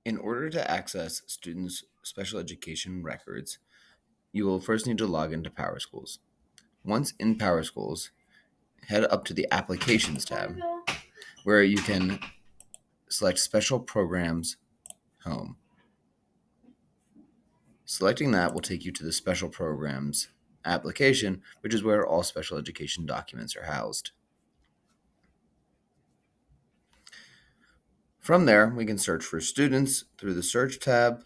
In order to access students' special education records, you will first need to log into PowerSchools. Once in PowerSchools, head up to the Applications tab, where you can select Special Programs Home. Selecting that will take you to the Special Programs application, which is where all special education documents are housed. From there, we can search for students through the Search tab,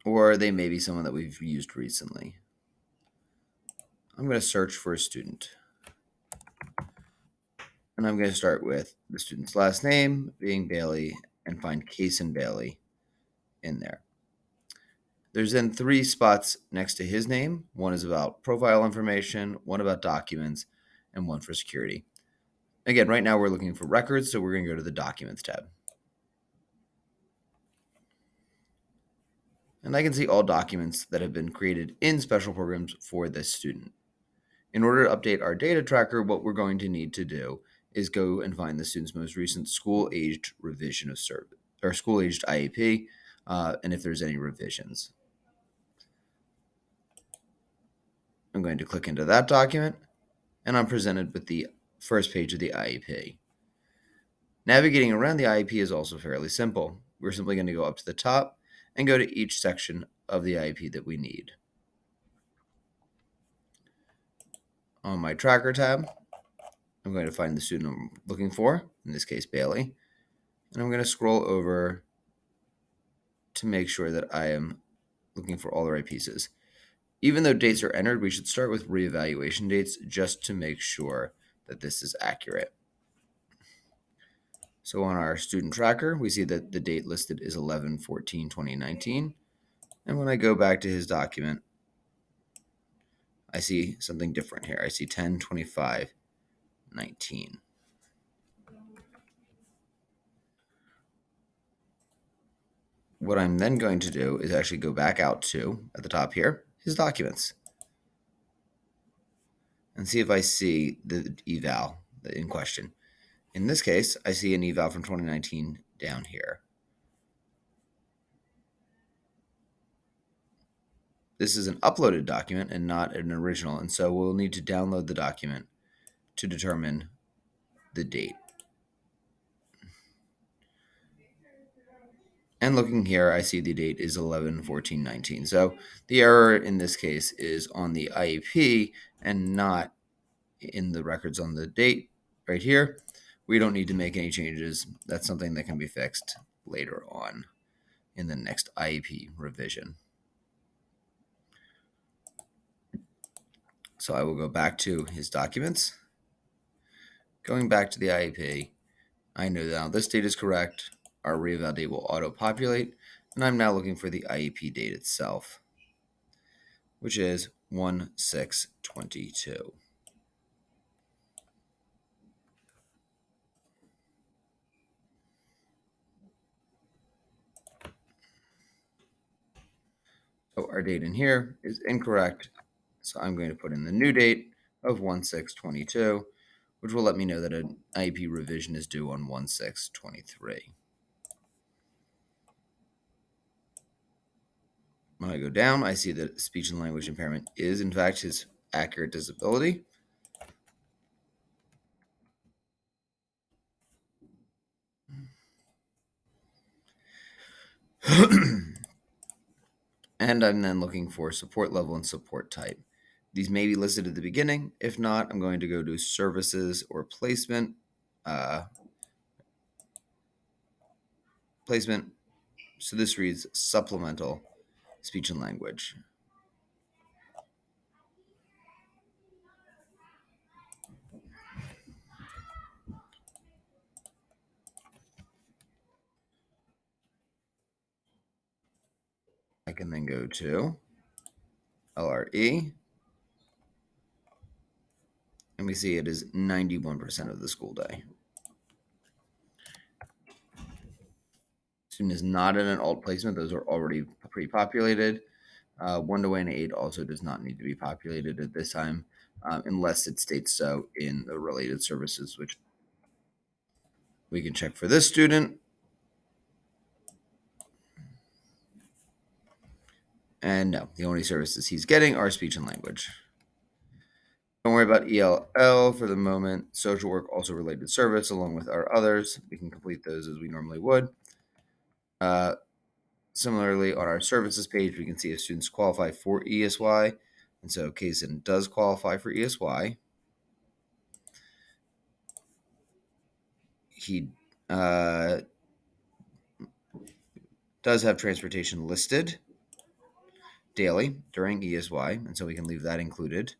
or they may be someone that we've used recently. I'm going to search for a student. And I'm going to start with the student's last name being Bailey and find Case and Bailey in there. There's then 3 spots next to his name. One is about profile information, one about documents, and one for security. Again, right now we're looking for records, so we're going to go to the Documents tab. And I can see all documents that have been created in special programs for this student. In order to update our data tracker, what we're going to need to do is go and find the student's most recent school-aged revision of service, or school-aged IEP, and if there's any revisions. I'm going to click into that document, and I'm presented with the first page of the IEP. Navigating around the IEP is also fairly simple. We're simply going to go up to the top and go to each section of the IEP that we need. On my Tracker tab, I'm going to find the student I'm looking for, in this case Bailey, and I'm going to scroll over to make sure that I am looking for all the right pieces. Even though dates are entered, we should start with reevaluation dates just to make sure that this is accurate. So on our student tracker, we see that the date listed is 11/14/2019. And when I go back to his document, I see something different here. I see 10/25/19. What I'm then going to do is actually go back out to, at the top here, his documents and see if I see the eval in question. In this case, I see an eval from 2019 down here. This is an uploaded document and not an original, and so we'll need to download the document to determine the date. And looking here, I see the date is 11/14/19. So the error in this case is on the IEP and not in the records on the date right here. We don't need to make any changes. That's something that can be fixed later on in the next IEP revision. So I will go back to his documents. Going back to the IEP, I know now this date is correct. Our reeval date will auto-populate, and I'm now looking for the IEP date itself, which is 1/6/22. So our date in here is incorrect, so I'm going to put in the new date of 1/6/22, which will let me know that an IEP revision is due on 1/6/23. When I go down, I see that speech and language impairment is, in fact, his accurate disability. And I'm then looking for support level and support type. These may be listed at the beginning. If not, I'm going to go to services or placement. Placement. So this reads supplemental speech and language. I can then go to LRE, and we see it is 91% of the school day. Student is not in an alt placement. Those are already pre-populated. 1-to-1 aid also does not need to be populated at this time, unless it states so in the related services, which we can check for this student. And no, the only services he's getting are speech and language. Don't worry about ELL for the moment. Social work, also related service, along with our others. We can complete those as we normally would. Similarly, on our services page, we can see if students qualify for ESY. And so Kaysen does qualify for ESY. He does have transportation listed daily during ESY, and so we can leave that included.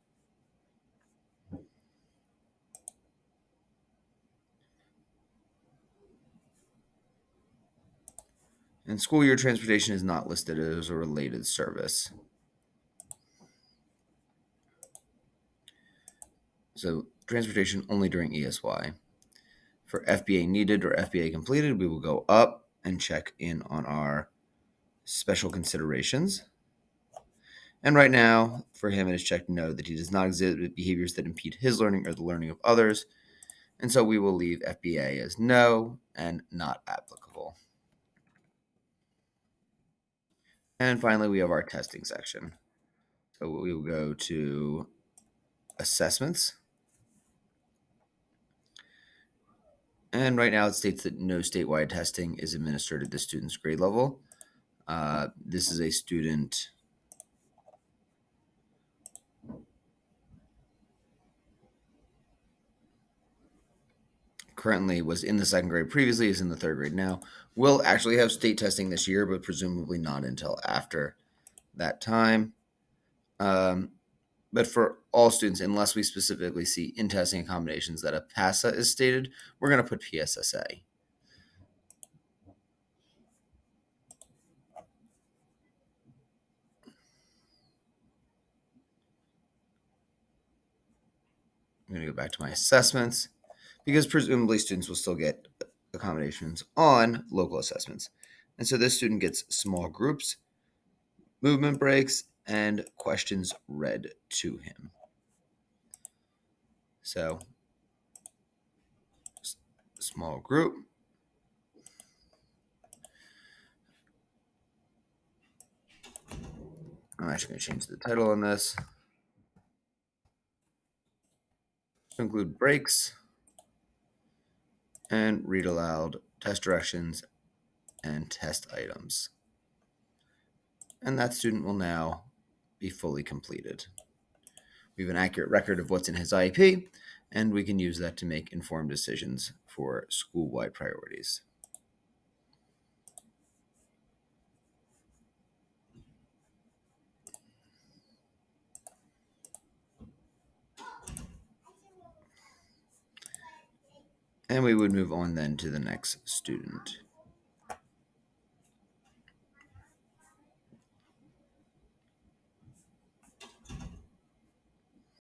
And school year transportation is not listed as a related service. So transportation only during ESY. For FBA needed or FBA completed, we will go up and check in on our special considerations. And right now, for him, it is checked no, that he does not exhibit behaviors that impede his learning or the learning of others. And so we will leave FBA as no and not applicable. And finally, we have our testing section. So we will go to assessments. And right now it states that no statewide testing is administered at the student's grade level. This is a student currently was in the second grade previously, is in the third grade now. Will actually have state testing this year, but presumably not until after that time. But for all students, unless we specifically see in testing accommodations that a PASA is stated, we're going to put PSSA. I'm going to go back to my assessments because presumably students will still get accommodations on local assessments. And so this student gets small groups, movement breaks, and questions read to him. So small group. I'm actually going to change the title on this to include breaks and read aloud test directions and test items. And that student will now be fully completed. We have an accurate record of what's in his IEP, and we can use that to make informed decisions for school-wide priorities. And we would move on then to the next student.